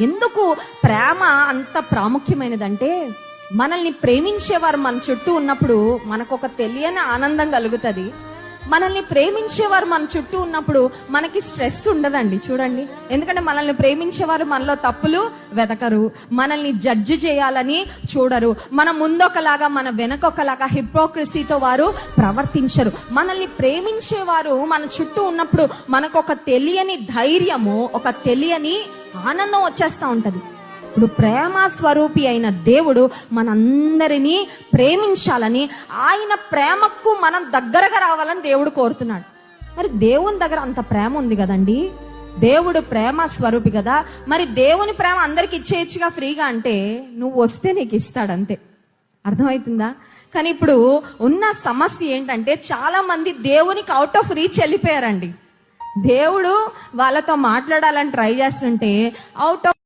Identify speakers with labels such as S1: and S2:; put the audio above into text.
S1: ఎందుకు ప్రేమ అంత ప్రాముఖ్యమైనదంటే, మనల్ని ప్రేమించేవారు మన చుట్టూ ఉన్నప్పుడు మనకు ఒక తెలియని ఆనందం కలుగుతుంది. మనల్ని ప్రేమించేవారు మన చుట్టూ ఉన్నప్పుడు మనకి స్ట్రెస్ ఉండదండి. చూడండి, ఎందుకంటే మనల్ని ప్రేమించేవారు మనలో తప్పులు వెతకరు, మనల్ని జడ్జి చేయాలని చూడరు, మన ముందొకలాగా మన వెనకొకలాగా హిపోక్రసీతో వారు ప్రవర్తించరు. మనల్ని ప్రేమించేవారు మన చుట్టూ ఉన్నప్పుడు మనకు ఒక తెలియని ధైర్యము, ఒక తెలియని ఆనందం వచ్చేస్తా ఉంటది. ఇప్పుడు ప్రేమ స్వరూపి అయిన దేవుడు మనందరినీ ప్రేమించాలని, ఆయన ప్రేమకు మనం దగ్గరగా రావాలని దేవుడు కోరుతున్నాడు. మరి దేవుని దగ్గర అంత ప్రేమ ఉంది కదండి, దేవుడు ప్రేమ స్వరూపి కదా, మరి దేవుని ప్రేమ అందరికి ఇచ్చేయచ్చుగా ఫ్రీగా అంటే, నువ్వు వస్తే నీకు ఇస్తాడు అంతే. అర్థమవుతుందా? కానీ ఇప్పుడు ఉన్న సమస్య ఏంటంటే, చాలా మంది దేవునికి అవుట్ ఆఫ్ రీచ్ వెళ్ళిపోయారండి. దేవుడు వాళ్ళతో మాట్లాడాలని ట్రై చేస్తుంటే అవుట్ ఆఫ్